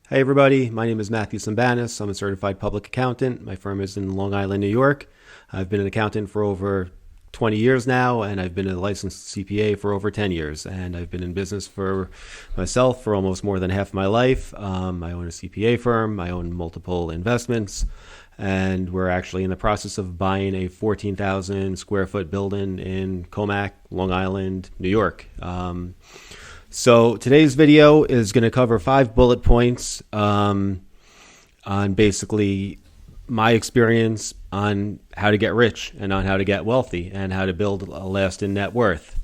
Hey everybody, my name is Matthew Sambanis. I'm a certified public accountant. My firm is in Long Island, New York. I've been an accountant for over 20 years now, and I've been a licensed CPA for over 10 years. And I've been in business for myself for almost more than half my life. I own a CPA firm. I own multiple investments. And we're actually in the process of buying a 14,000 square foot building in Comac, Long Island, New York. So today's video is going to cover 5 bullet points on basically my experience on how to get rich and on how to get wealthy and how to build a lasting net worth.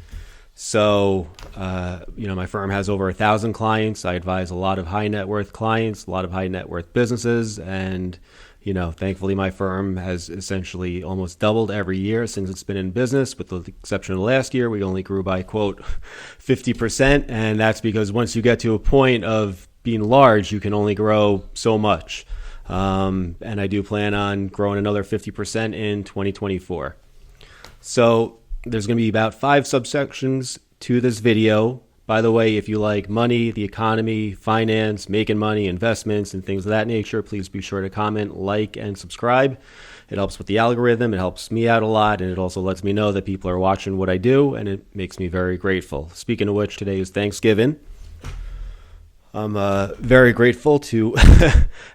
So, my firm has over 1,000 clients. I advise a lot of high net worth clients, a lot of high net worth businesses, and thankfully my firm has essentially almost doubled every year since it's been in business, with the exception of last year. We only grew by, quote, 50%. And that's because once you get to a point of being large, you can only grow so much. And I do plan on growing another 50% in 2024. So there's going to be about 5 subsections to this video. By the way, if you like money, the economy, finance, making money, investments, and things of that nature, please be sure to comment, like, and subscribe. It helps with the algorithm. It helps me out a lot, and it also lets me know that people are watching what I do, and it makes me very grateful. Speaking of which, today is Thanksgiving. I'm very grateful to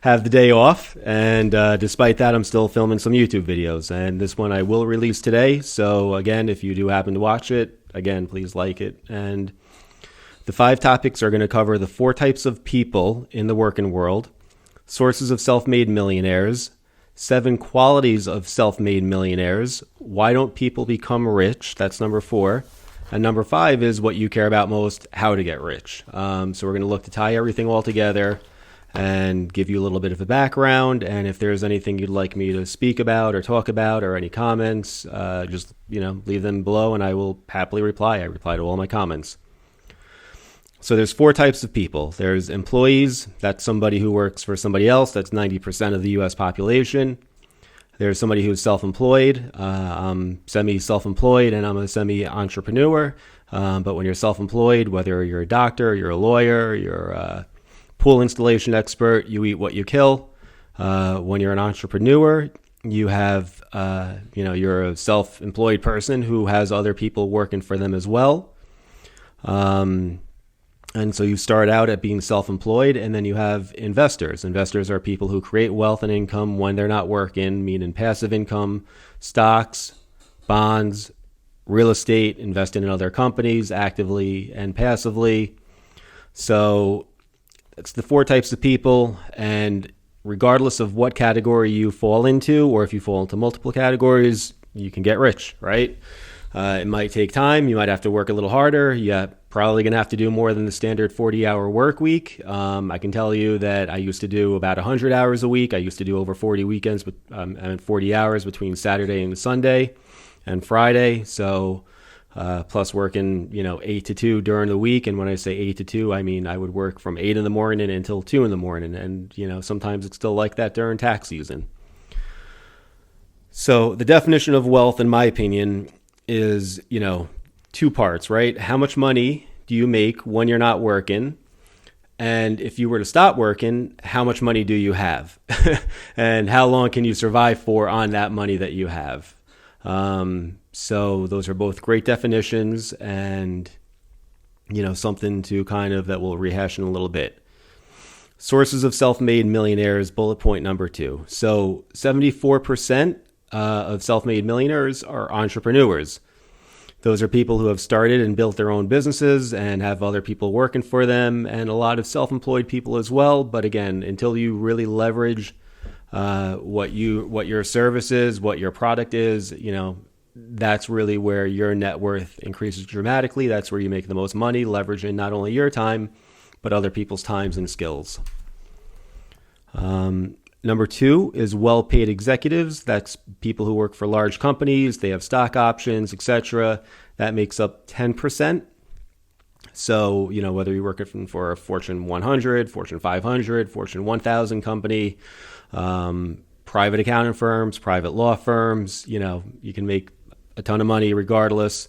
have the day off, and despite that, I'm still filming some YouTube videos, and this one I will release today. So again, if you do happen to watch it, again, please like it. And the 5 topics are going to cover the 4 types of people in the working world, sources of self-made millionaires, 7 qualities of self-made millionaires, why don't people become rich? That's number 4. And number 5 is what you care about most, how to get rich. So we're going to look to tie everything all together and give you a little bit of a background. And if there's anything you'd like me to speak about or talk about or any comments, just leave them below and I will happily reply. I reply to all my comments. So there's 4 types of people. There's employees. That's somebody who works for somebody else. That's 90% of the U.S. population. There's somebody who's self-employed. I'm semi-self-employed and I'm a semi-entrepreneur. But when you're self-employed, whether you're a doctor, you're a lawyer, you're a pool installation expert, you eat what you kill. When you're an entrepreneur, you have, you're a self-employed person who has other people working for them as well. And so you start out at being self-employed, and then you have investors. Investors are people who create wealth and income when they're not working, meaning passive income, stocks, bonds, real estate, investing in other companies actively and passively. So it's the 4 types of people, and regardless of what category you fall into, or if you fall into multiple categories, you can get rich, right? It might take time. You might have to work a little harder. Yeah, probably going to have to do more than the standard 40-hour work week. I can tell you that I used to do about 100 hours a week. I used to do over 40 weekends, and 40 hours between Saturday and Sunday and Friday. So plus working, 8 to 2 during the week. And when I say 8 to 2, I mean I would work from 8 in the morning until 2 in the morning. And, sometimes it's still like that during tax season. So the definition of wealth, in my opinion, is, 2 parts, right? How much money do you make when you're not working? And if you were to stop working, how much money do you have? And how long can you survive for on that money that you have? So those are both great definitions and, something to that we'll rehash in a little bit. Sources of self-made millionaires, bullet point number 2. So 74% of self-made millionaires are entrepreneurs. Those are people who have started and built their own businesses and have other people working for them, and a lot of self-employed people as well. But again, until you really leverage what your service is, what your product is, that's really where your net worth increases dramatically. That's where you make the most money, leveraging not only your time, but other people's times and skills. Number 2 is well-paid executives. That's people who work for large companies. They have stock options, etc. That makes up 10%. So, whether you're working for a Fortune 100, Fortune 500, Fortune 1000 company, private accounting firms, private law firms, you can make a ton of money regardless.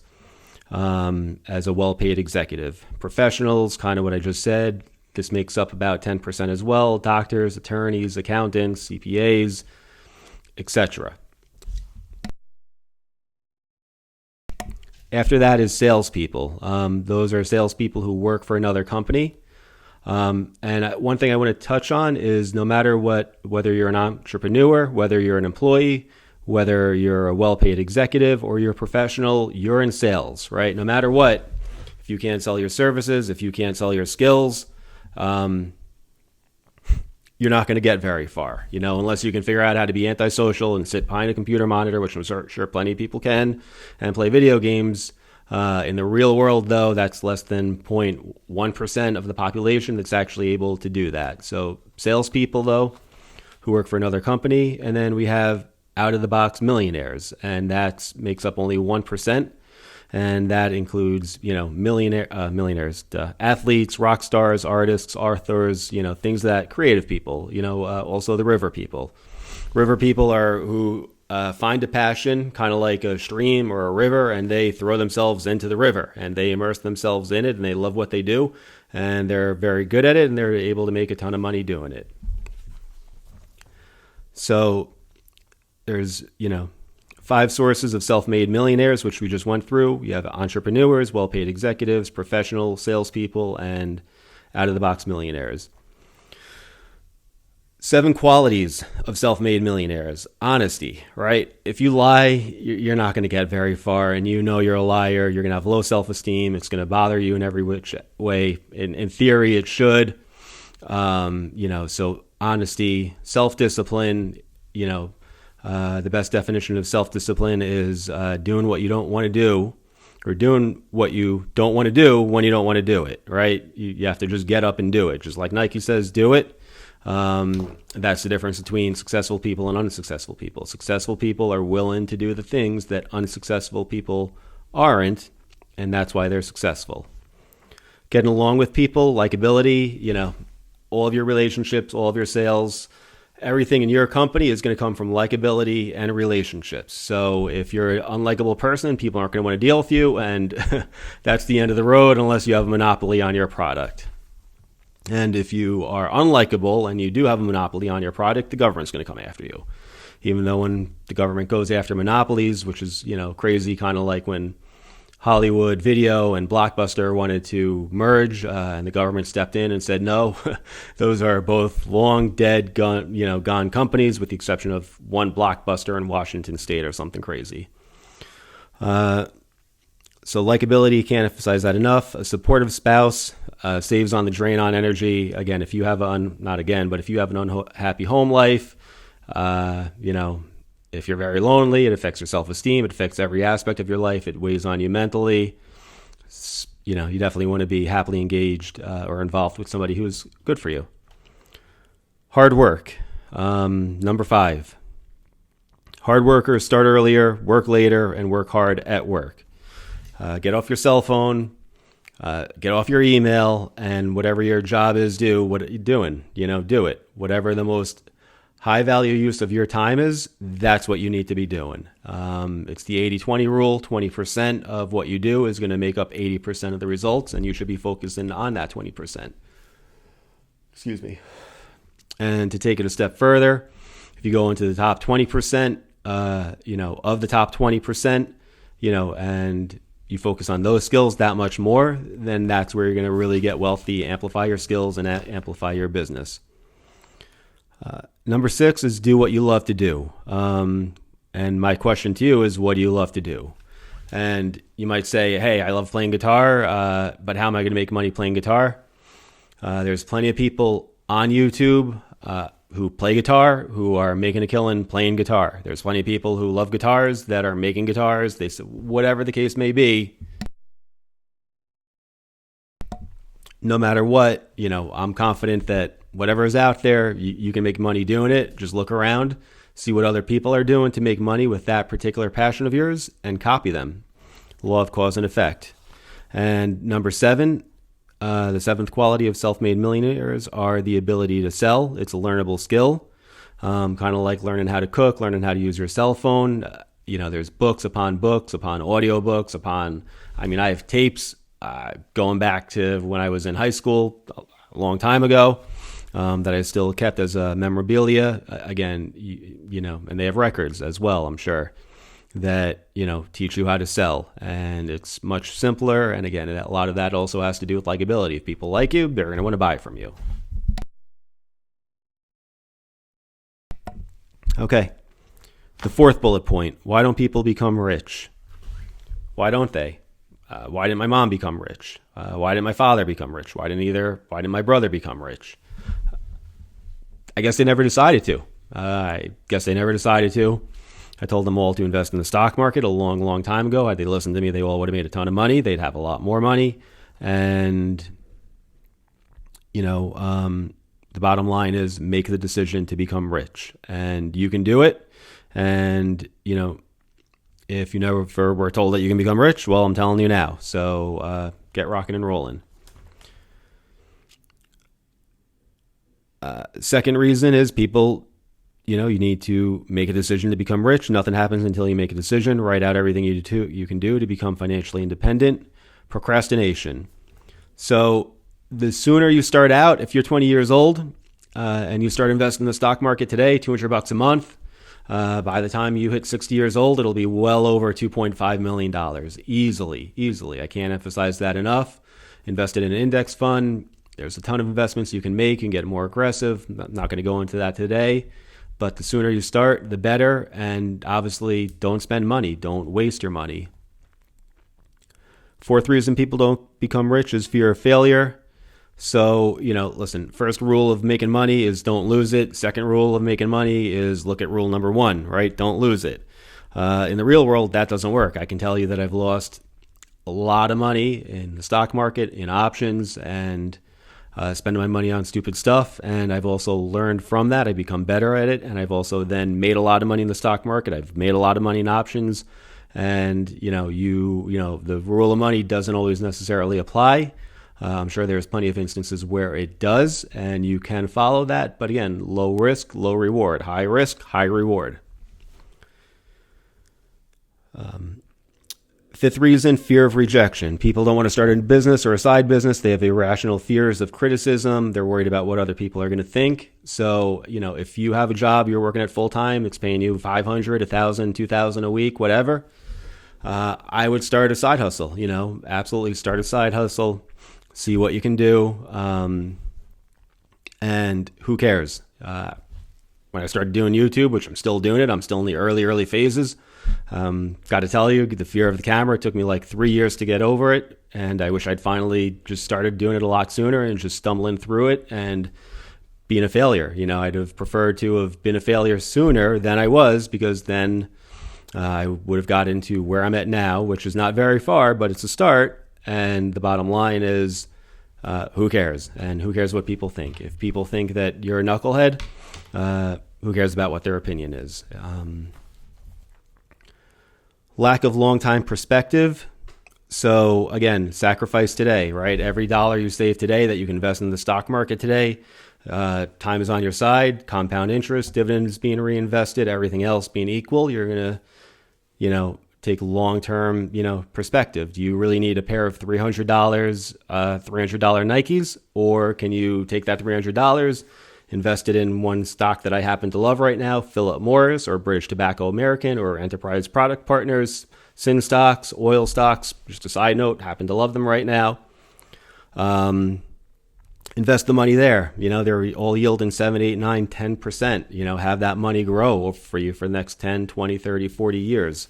as a well-paid executive. Professionals, kind of what I just said, This makes up about 10% as well. Doctors, attorneys, accountants, CPAs, etc. After that is salespeople. Those are salespeople who work for another company. And one thing I want to touch on is no matter whether you're an entrepreneur, whether you're an employee, whether you're a well-paid executive or you're a professional, you're in sales, right? No matter what, if you can't sell your services, if you can't sell your skills, you're not going to get very far, unless you can figure out how to be antisocial and sit behind a computer monitor, which I'm sure plenty of people can, and play video games. In the real world, though, that's less than 0.1% of the population that's actually able to do that. So salespeople, though, who work for another company, and then we have out-of-the-box millionaires, and that makes up only 1%. And that includes, millionaires, athletes, rock stars, artists, authors, things that creative people, also the river people. River people are who find a passion, kind of like a stream or a river, and they throw themselves into the river and they immerse themselves in it and they love what they do and they're very good at it and they're able to make a ton of money doing it. So there's, 5 sources of self-made millionaires, which we just went through. You have entrepreneurs, well-paid executives, professional salespeople, and out-of-the-box millionaires. 7 qualities of self-made millionaires. Honesty, right? If you lie, you're not going to get very far, and you're a liar. You're going to have low self-esteem. It's going to bother you in every which way. In theory, it should. So honesty, self-discipline, the best definition of self-discipline is doing what you don't want to do or doing what you don't want to do when you don't want to do it, right? You have to just get up and do it. Just like Nike says, do it. That's the difference between successful people and unsuccessful people. Successful people are willing to do the things that unsuccessful people aren't, and that's why they're successful. Getting along with people, likability, all of your relationships, all of your sales, everything in your company is going to come from likability and relationships. So if you're an unlikable person, people aren't going to want to deal with you, and that's the end of the road unless you have a monopoly on your product. And if you are unlikable and you do have a monopoly on your product, the government's going to come after you. Even though when the government goes after monopolies, which is, crazy, kind of like when Hollywood Video and Blockbuster wanted to merge, and the government stepped in and said, no, those are both long dead, gone companies, with the exception of one Blockbuster in Washington State or something crazy. So likability, can't emphasize that enough. A supportive spouse saves on the drain on energy. Again, if you have if you have an unhappy home life, if you're very lonely, it affects your self-esteem. It affects every aspect of your life. It weighs on you mentally. You definitely want to be happily engaged or involved with somebody who is good for you. Hard work. Number 5. Hard workers start earlier, work later, and work hard at work. Get off your cell phone, get off your email, and whatever your job is, do what you're doing. Do it. Whatever the most high value use of your time is, that's what you need to be doing. It's the 80-20 rule. 20% of what you do is going to make up 80% of the results, and you should be focusing on that 20%. Excuse me. And to take it a step further, if you go into the top 20%, of the top 20%, and you focus on those skills that much more, then that's where you're going to really get wealthy, amplify your skills, and amplify your business. Number 6 is do what you love to do. And my question to you is, what do you love to do? And you might say, hey, I love playing guitar, but how am I going to make money playing guitar? There's plenty of people on YouTube who play guitar who are making a killing playing guitar. There's plenty of people who love guitars that are making guitars. They say, whatever the case may be, no matter what, I'm confident that whatever is out there, you can make money doing it. Just look around, see what other people are doing to make money with that particular passion of yours, and copy them. Law of cause and effect. And number 7, the 7th quality of self-made millionaires are the ability to sell. It's a learnable skill, kind of like learning how to cook, learning how to use your cell phone. There's books upon audiobooks I have tapes going back to when I was in high school. a long time ago that I still kept as memorabilia. Again, and they have records as well, I'm sure, that, teach you how to sell. And it's much simpler. And again, a lot of that also has to do with likability. If people like you, they're going to want to buy from you. Okay. The fourth bullet point: why don't people become rich? Why don't they? Why didn't my mom become rich? Why didn't my father become rich? Why didn't my brother become rich? I guess they never decided to. I told them all to invest in the stock market a long, long time ago. Had they listened to me, they all would have made a ton of money. They'd have a lot more money. And, the bottom line is make the decision to become rich. And you can do it. And, if you never were told that you can become rich, well, I'm telling you now. So get rocking and rolling. Second reason is people, you need to make a decision to become rich. Nothing happens until you make a decision. Write out everything you can do to become financially independent. Procrastination. So the sooner you start out, if you're 20 years old and you start investing in the stock market today, $200 a month, by the time you hit 60 years old, it'll be well over $2.5 million. Easily. I can't emphasize that enough. Invested in an index fund. There's a ton of investments you can make and get more aggressive. I'm not going to go into that today. But the sooner you start, the better. And obviously, don't spend money. Don't waste your money. Fourth reason people don't become rich is fear of failure. So, listen, first rule of making money is don't lose it. Second rule of making money is look at rule number 1, right? Don't lose it. In the real world, that doesn't work. I can tell you that I've lost a lot of money in the stock market, in options, and spending my money on stupid stuff. And I've also learned from that. I've become better at it. And I've also then made a lot of money in the stock market. I've made a lot of money in options. And, the rule of money doesn't always necessarily apply. I'm sure there's plenty of instances where it does, and you can follow that. But again, low risk, low reward. High risk, high reward. Fifth reason, fear of rejection. People don't want to start a business or a side business. They have irrational fears of criticism. They're worried about what other people are going to think. So, if you have a job, you're working at full time, it's paying you $500, $1,000, $2,000 a week, whatever. I would start a side hustle, absolutely start a side hustle. See what you can do, and who cares? When I started doing YouTube, which I'm still doing it, I'm still in the early phases. Got to tell you, the fear of the camera, it took me like 3 years to get over it, and I wish I'd finally just started doing it a lot sooner and just stumbling through it and being a failure. I'd have preferred to have been a failure sooner than I was, because then I would have got into where I'm at now, which is not very far, but it's a start. And the bottom line is, who cares? And who cares what people think? If people think that you're a knucklehead, who cares about what their opinion is? Lack of long-time perspective. So again, sacrifice today, right? Every dollar you save today that you can invest in the stock market today, time is on your side, compound interest, dividends being reinvested, everything else being equal, you're going to, take long-term, perspective. Do you really need a pair of $300 Nikes, or can you take that $300, invest it in one stock that I happen to love right now, Philip Morris or British Tobacco American or Enterprise Product Partners, Sin stocks, oil stocks, just a side note, happen to love them right now. Invest the money there. They're all yielding 7, 8, 9, 10%. Have that money grow for you for the next 10, 20, 30, 40 years.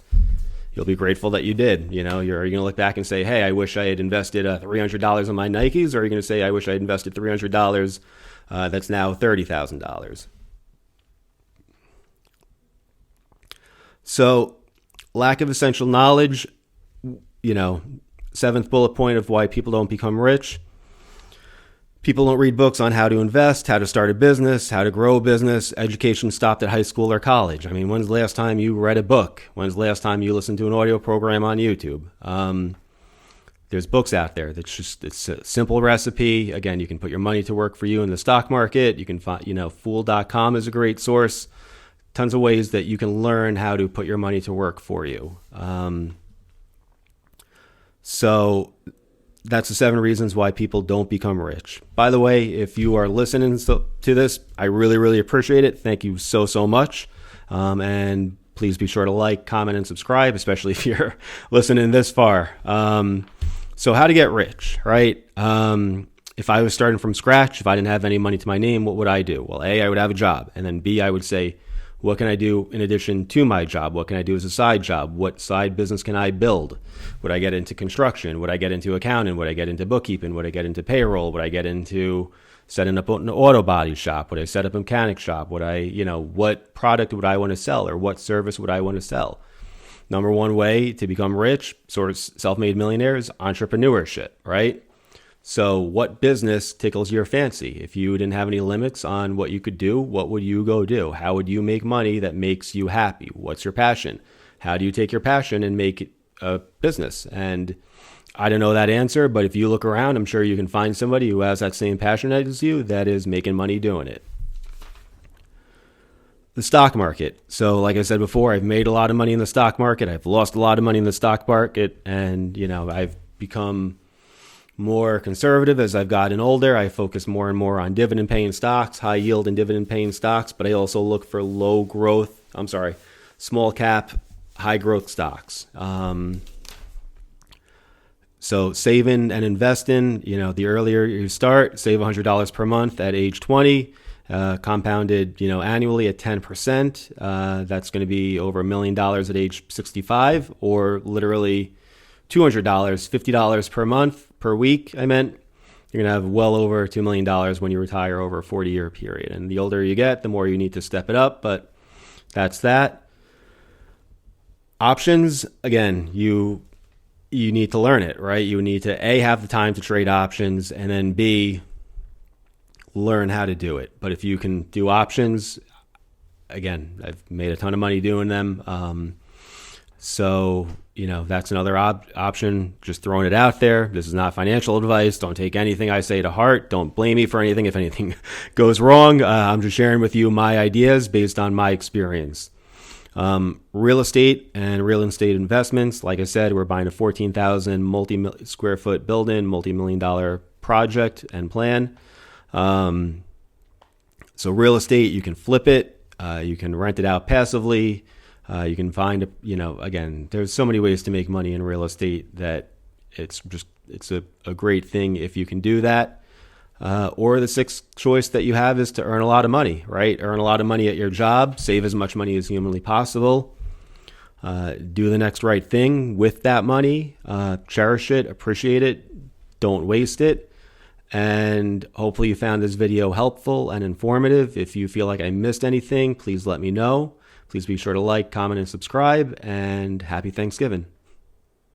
You'll be grateful that you did. You're going to look back and say, hey, I wish I had invested $300 in my Nikes, or are you going to say, I wish I had invested $300 that's now $30,000. So lack of essential knowledge, seventh bullet point of why people don't become rich. People don't read books on how to invest, how to start a business, how to grow a business. Education stopped at high school or college. I mean, when's the last time you read a book? When's the last time you listened to an audio program on YouTube? There's books out there. It's a simple recipe. Again, you can put your money to work for you in the stock market. You can find, fool.com is a great source. Tons of ways that you can learn how to put your money to work for you. So that's the 7 reasons why people don't become rich. By the way, if you are listening to this, I really, really appreciate it. Thank you so, so much. And please be sure to like, comment, and subscribe, especially if you're listening this far. So how to get rich, right? If I was starting from scratch, if I didn't have any money to my name, what would I do? Well, A, I would have a job. And then B, I would say, what can I do in addition to my job? What can I do as a side job? What side business can I build? Would I get into construction? Would I get into accounting? Would I get into bookkeeping? Would I get into payroll? Would I get into setting up an auto body shop? Would I set up a mechanic shop? Would I, what product would I want to sell, or what service would I want to sell? Number one way to become rich, sort of self-made millionaires, entrepreneurship, right? So what business tickles your fancy? If you didn't have any limits on what you could do, what would you go do? How would you make money that makes you happy? What's your passion? How do you take your passion and make it a business? And I don't know that answer, but if you look around, I'm sure you can find somebody who has that same passion as you that is making money doing it. The stock market. So like I said before, I've made a lot of money in the stock market. I've lost a lot of money in the stock market. And, I've become more conservative as I've gotten older. I focus more and more on dividend paying stocks, high yield and dividend paying stocks, but I also look for small cap, high growth stocks. So saving and investing, the earlier you start, save $100 per month at age 20, compounded, annually at 10%. That's going to be over $1 million at age 65, or literally $200, $50 per month, per week. You're going to have well over $2 million when you retire over a 40-year period. And the older you get, the more you need to step it up, but that's that. Options, again, you need to learn it, right? You need to A, have the time to trade options, and then B, learn how to do it. But if you can do options, again, I've made a ton of money doing them. So, that's another option, just throwing it out there. This is not financial advice. Don't take anything I say to heart. Don't blame me for anything if anything goes wrong. I'm just sharing with you my ideas based on my experience. Real estate and real estate investments. Like I said, we're buying a 14,000 square foot building, multi-million-dollar project and plan. So real estate, you can flip it. You can rent it out passively. You can find, again, there's so many ways to make money in real estate that it's a great thing if you can do that. Or the sixth choice that you have is to earn a lot of money, right? Earn a lot of money at your job, save as much money as humanly possible, do the next right thing with that money, cherish it, appreciate it, don't waste it. And hopefully you found this video helpful and informative. If you feel like I missed anything, please let me know. Please be sure to like, comment, and subscribe, and happy Thanksgiving.